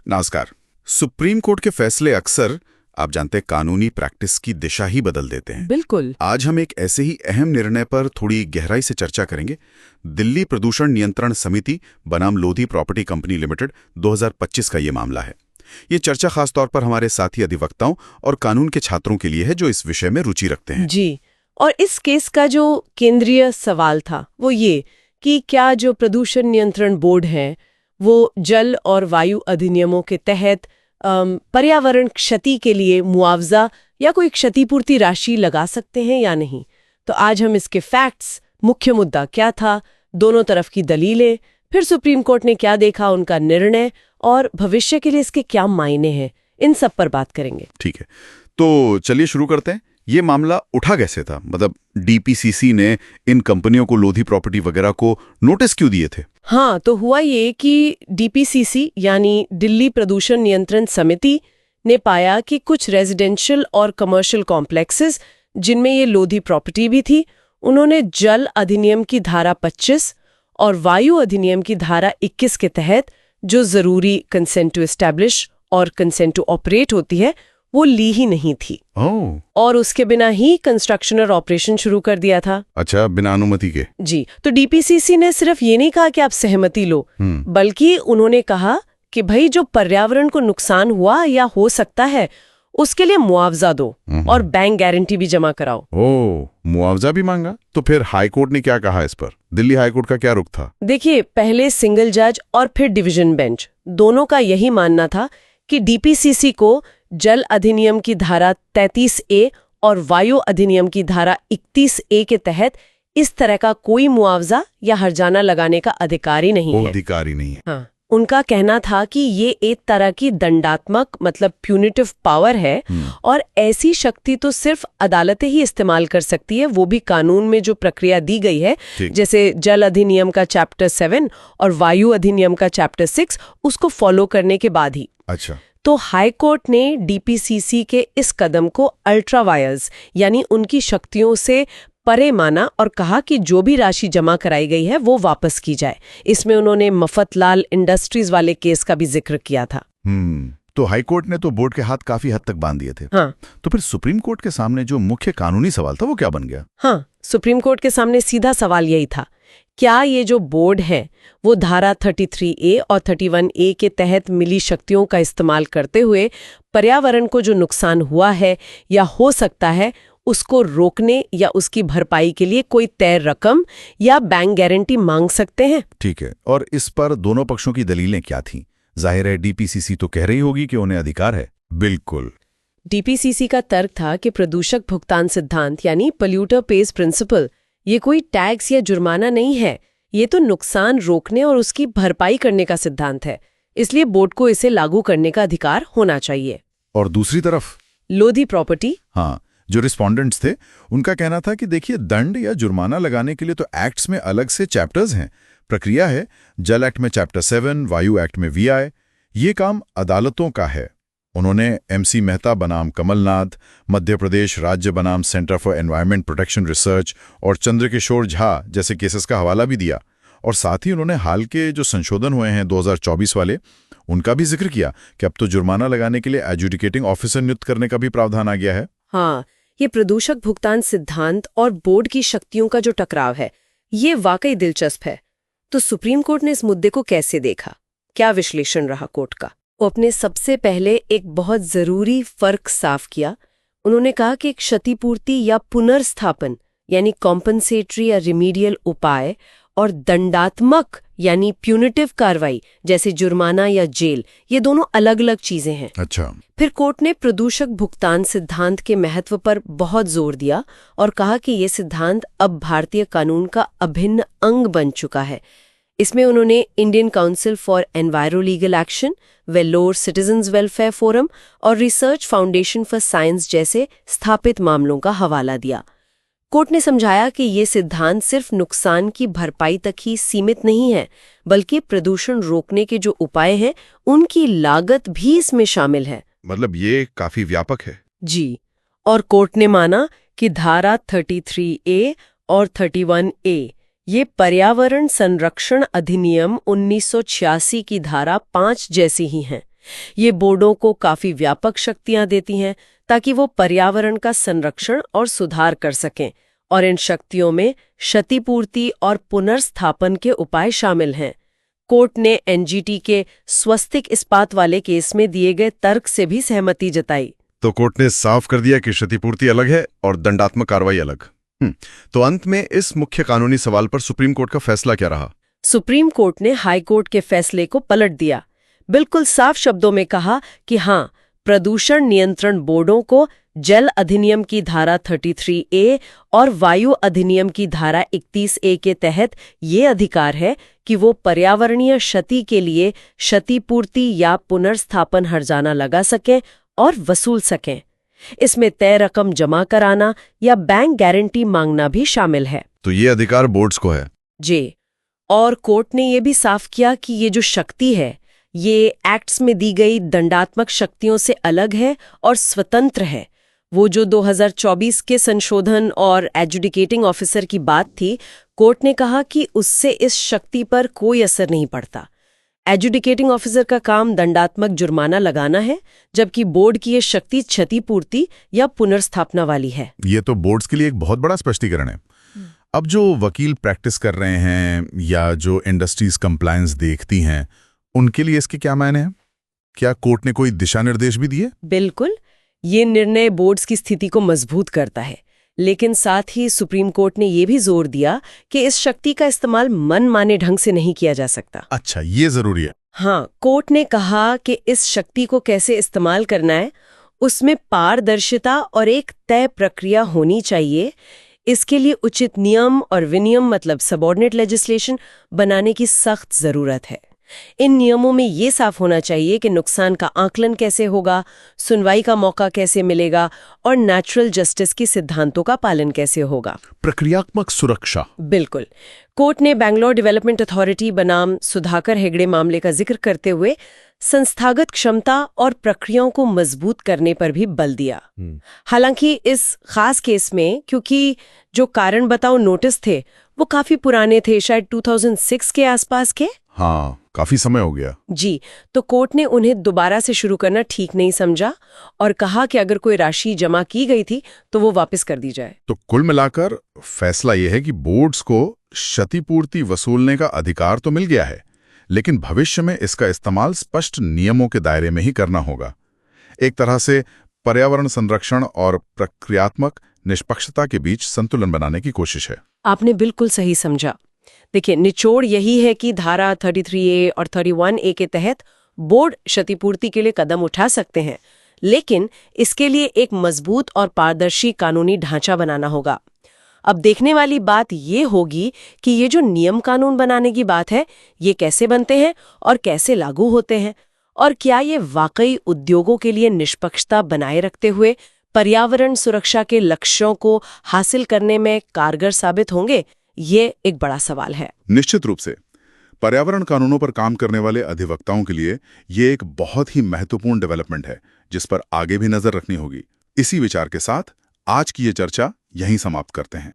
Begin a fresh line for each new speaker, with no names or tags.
नमस्कार। Supreme court के फैसले अक्सर आप जानते हैं कानूनी प्रैक्टिस की दिशा ही बदल देते हैं।
बिल्कुल।
आज हम एक ऐसे ही अहम निर्णय पर थोड़ी गहराई से चर्चा करेंगे। दिल्ली प्रदूषण नियंत्रण समिति बनाम लोधी प्रॉपर्टी कंपनी लिमिटेड 2025 का ये मामला है। ये चर्चा खासतौर पर हमारे साथी अधिवक्ताओं और कानून के छात्रों के लिए है जो इस विषय में रुचि रखते हैं।
जी, और इस केस का जो केंद्रीय सवाल था वो ये कि क्या जो प्रदूषण नियंत्रण बोर्ड है वो जल और वायु अधिनियमों के तहत पर्यावरण क्षति के लिए मुआवजा या कोई क्षतिपूर्ति राशि लगा सकते हैं या नहीं। तो आज हम इसके फैक्ट्स, मुख्य मुद्दा क्या था, दोनों तरफ की दलीलें, फिर सुप्रीम कोर्ट ने क्या देखा, उनका निर्णय और भविष्य के लिए इसके क्या मायने हैं, इन सब पर बात करेंगे।
ठीक है, तो चलिए शुरू करते हैं। ये मामला उठा कैसे था? मतलब डीपीसीसी ने इन कंपनियों को लोधी प्रॉपर्टी वगैरह को नोटिस क्यों दिए थे?
हाँ, तो हुआ ये कि डीपीसीसी यानी दिल्ली प्रदूषण नियंत्रण समिति ने पाया कि कुछ रेजिडेंशियल और कमर्शियल कॉम्प्लेक्सेस जिनमें ये लोधी प्रॉपर्टी भी थी, उन्होंने जल अधिनियम की धारा 25 और वायु अधिनियम की धारा 21 के तहत जो जरूरी कंसेंट टू एस्टैब्लिश और कंसेंट टू ऑपरेट होती है वो ली ही नहीं थी। और उसके बिना ही कंस्ट्रक्शन और ऑपरेशन शुरू कर दिया था।
अच्छा, बिना अनुमति के?
जी, तो डीपीसीसी ने सिर्फ ये नहीं कहा कि आप सहमति लो, बल्कि उन्होंने कहा कि भाई जो पर्यावरण को नुकसान हुआ या हो सकता है उसके लिए मुआवजा दो और बैंक गारंटी भी जमा कराओ।
मुआवजा भी मांगा? तो फिर हाई कोर्ट ने क्या कहा इस पर? दिल्ली हाई कोर्ट का क्या रुख था?
देखिए, पहले सिंगल जज और फिर डिवीजन बेंच दोनों का यही मानना था कि डीपीसीसी को जल अधिनियम की धारा 33A और वायु अधिनियम की धारा 31A के तहत इस तरह का कोई मुआवजा या हर्जाना लगाने का अधिकार ही नहीं है।
अधिकार ही नहीं है।
हाँ, उनका कहना था कि ये एक तरह की दंडात्मक मतलब प्यूनिटिव पावर है और ऐसी शक्ति तो सिर्फ अदालतें ही इस्तेमाल कर सकती है, वो भी कानून में जो प्रक्रिया दी गई है, जैसे जल अधिनियम का चैप्टर 7 और वायु अधिनियम का चैप्टर 6, उसको फॉलो करने के बाद ही।
अच्छा,
तो हाई कोर्ट ने डीपीसीसी के इस कदम को अल्ट्रा वायर्स यानी उनकी शक्तियों से परे माना और कहा कि जो भी राशि जमा कराई गई है वो वापस की जाए। इसमें उन्होंने मफतलाल इंडस्ट्रीज वाले केस का भी जिक्र किया था।
तो हाई कोर्ट ने तो बोर्ड के हाथ काफी हद तक बांध दिए थे।
हाँ।
तो फिर सुप्रीम कोर्ट के सामने जो मुख्य कानूनी सवाल था वो क्या बन गया?
हाँ, सुप्रीम कोर्ट के सामने सीधा सवाल यही था, क्या ये जो बोर्ड है वो धारा 33A और 31A के तहत मिली शक्तियों का इस्तेमाल करते हुए पर्यावरण को जो नुकसान हुआ है या हो सकता है उसको रोकने या उसकी भरपाई के लिए कोई तय रकम या बैंक गारंटी मांग सकते हैं?
ठीक है, और इस पर दोनों पक्षों की दलीलें क्या थीं? जाहिर है डीपीसीसी तो कह रही होगी कि उन्हें अधिकार है। बिल्कुल।
डीपीसीसी का तर्क था कि प्रदूषक भुगतान सिद्धांत यानी पोल्यूटर पेज प्रिंसिपल ये कोई टैक्स या जुर्माना नहीं है, ये तो नुकसान रोकने और उसकी भरपाई करने का सिद्धांत है, इसलिए बोर्ड को इसे लागू करने का अधिकार होना चाहिए।
और दूसरी तरफ
लोधी प्रॉपर्टी,
हाँ, जो रिस्पोंडेंट्स थे उनका कहना था कि देखिए, दंड या जुर्माना लगाने के लिए तो एक्ट्स में अलग से चैप्टर्स हैं, प्रक्रिया है। जल एक्ट में चैप्टर 7, वायु एक्ट में VI, ये काम अदालतों का है। उन्होंने MC मेहता बनाम कमलनाथ, मध्य प्रदेश राज्य बनाम centre for environment protection research और चंद्रकिशोर झा जैसे केसेस का हवाला भी दिया। और साथ ही उन्होंने हाल के जो संशोधन हुए हैं 2024 वाले, उनका भी जिक्र किया कि अब तो जुर्माना लगाने के लिए एडजुडिकेटिंग ऑफिसर नियुक्त करने का भी प्रावधान आ गया है।
हाँ, ये प्रदूषक भुगतान सिद्धांत और बोर्ड की शक्तियों का जो टकराव है, ये वाकई दिलचस्प है। तो सुप्रीम कोर्ट ने इस मुद्दे को कैसे देखा? क्या विश्लेषण रहा कोर्ट का? वो अपने सबसे पहले एक बहुत जरूरी फर्क साफ किया। उन्होंने कहा कि क्षतिपूर्ति या पुनर्स्थापन यानी कॉम्पनसेटरी या रिमीडियल उपाय और दंडात्मक यानी प्यूनिटिव कार्रवाई जैसे जुर्माना या जेल, ये दोनों अलग अलग चीजें हैं।
अच्छा।
फिर कोर्ट ने प्रदूषक भुगतान सिद्धांत के महत्व पर बहुत जोर दिया और कहा कि ये सिद्धांत अब भारतीय कानून का अभिन्न अंग बन चुका है। इसमें उन्होंने Indian council for enviro legal action, Vellore citizens welfare forum और रिसर्च फाउंडेशन फॉर साइंस जैसे स्थापित मामलों का हवाला दिया। कोर्ट ने समझाया कि ये सिद्धांत सिर्फ नुकसान की भरपाई तक ही सीमित नहीं है, बल्कि प्रदूषण रोकने के जो उपाय हैं उनकी लागत भी इसमें शामिल है।
मतलब ये काफी व्यापक है।
जी, और कोर्ट ने माना कि धारा 33A और 31A ये पर्यावरण संरक्षण अधिनियम 1986 की धारा 5 जैसी ही हैं। ये बोर्डों को काफी व्यापक शक्तियां देती हैं ताकि वो पर्यावरण का संरक्षण और सुधार कर सकें, और इन शक्तियों में क्षतिपूर्ति और पुनर्स्थापन के उपाय शामिल हैं। कोर्ट ने एनजीटी के स्वस्तिक इस्पात वाले केस में दिए गए तर्क से भी सहमति जताई।
तो कोर्ट ने साफ कर दिया कि क्षतिपूर्ति अलग है और दंडात्मक कार्रवाई अलग। तो अंत में इस मुख्य कानूनी सवाल पर सुप्रीम कोर्ट का फैसला क्या रहा?
सुप्रीम कोर्ट ने हाई कोर्ट के फैसले को पलट दिया। बिल्कुल साफ शब्दों में कहा कि हाँ, प्रदूषण नियंत्रण बोर्डों को जल अधिनियम की धारा 33A और वायु अधिनियम की धारा 31A के तहत ये अधिकार है कि वो पर्यावरणीय क्षति के लिए क्षतिपूर्ति या पुनर्स्थापन हर्जाना लगा सकें और वसूल सकें। इसमें तय रकम जमा कराना या बैंक गारंटी मांगना भी शामिल है।
तो ये अधिकार बोर्ड्स को है
जी। और कोर्ट ने ये भी साफ किया कि ये जो शक्ति है, ये एक्ट्स में दी गई दंडात्मक शक्तियों से अलग है और स्वतंत्र है। वो जो 2024 के संशोधन और एडजुडिकेटिंग ऑफिसर की बात थी, कोर्ट ने कहा कि उससे इस शक्ति पर कोई असर नहीं पड़ता। एडजुडिकेटिंग ऑफिसर का काम दंडात्मक जुर्माना लगाना है, जबकि बोर्ड की ये शक्ति क्षतिपूर्ति या पुनर्स्थापना वाली है।
ये तो बोर्ड्स के लिए एक बहुत बड़ा स्पष्टीकरण है। अब जो वकील प्रैक्टिस कर रहे हैं या जो इंडस्ट्रीज कंप्लायंस देखती हैं, उनके लिए इसके क्या मायने हैं? क्या कोर्ट ने कोई दिशा निर्देश भी दिए?
बिल्कुल, ये निर्णय बोर्ड्स की स्थिति को मजबूत करता है, लेकिन साथ ही सुप्रीम कोर्ट ने ये भी जोर दिया कि इस शक्ति का इस्तेमाल मनमाने ढंग से नहीं किया जा सकता।
अच्छा, ये जरूरी है।
हाँ, कोर्ट ने कहा कि इस शक्ति को कैसे इस्तेमाल करना है, उसमें पारदर्शिता और एक तय प्रक्रिया होनी चाहिए। इसके लिए उचित नियम और विनियम, मतलब सबऑर्डिनेट लेजिस्लेशन, बनाने की सख्त जरूरत है। इन नियमों में ये साफ होना चाहिए कि नुकसान का आकलन कैसे होगा, सुनवाई का मौका कैसे मिलेगा और नेचुरल जस्टिस के सिद्धांतों का पालन कैसे होगा।
प्रक्रियात्मक सुरक्षा।
बिल्कुल। कोर्ट ने बैंगलोर डेवलपमेंट अथॉरिटी बनाम सुधाकर हेगड़े मामले का जिक्र करते हुए संस्थागत क्षमता और प्रक्रियाओं को मजबूत करने पर भी बल दिया। हालांकि इस खास केस में, क्योंकि जो कारण बताओ नोटिस थे वो काफी पुराने थे, शायद 2006 के आसपास के।
हाँ, काफी समय हो गया।
जी, तो कोर्ट ने उन्हें दोबारा से शुरू करना ठीक नहीं समझा और कहा कि अगर कोई राशि जमा की गई थी तो वो वापस कर दी जाए।
तो कुल मिलाकर फैसला यह है कि बोर्ड्स को क्षतिपूर्ति वसूलने का अधिकार तो मिल गया है, लेकिन भविष्य में इसका इस्तेमाल स्पष्ट नियमों के दायरे में ही करना होगा। एक तरह से पर्यावरण संरक्षण और प्रक्रियात्मक निष्पक्षता के बीच संतुलन बनाने की कोशिश है।
आपने बिल्कुल सही समझा। देखिए, निचोड़ यही है कि धारा 33A और 31A के तहत बोर्ड क्षतिपूर्ति के लिए कदम उठा सकते हैं, लेकिन इसके लिए एक मजबूत और पारदर्शी कानूनी ढांचा बनाना होगा। अब देखने वाली बात ये होगी कि ये जो नियम कानून बनाने की बात है, ये कैसे बनते हैं और कैसे लागू होते हैं, और क्या ये वाकई उद्योगों के लिए निष्पक्षता बनाए रखते हुए पर्यावरण सुरक्षा के लक्ष्यों को हासिल करने में कारगर साबित होंगे। ये एक बड़ा सवाल है।
निश्चित रूप से पर्यावरण कानूनों पर काम करने वाले अधिवक्ताओं के लिए ये एक बहुत ही महत्वपूर्ण डेवलपमेंट है, जिस पर आगे भी नजर रखनी होगी। इसी विचार के साथ आज की ये चर्चा यहीं समाप्त करते हैं।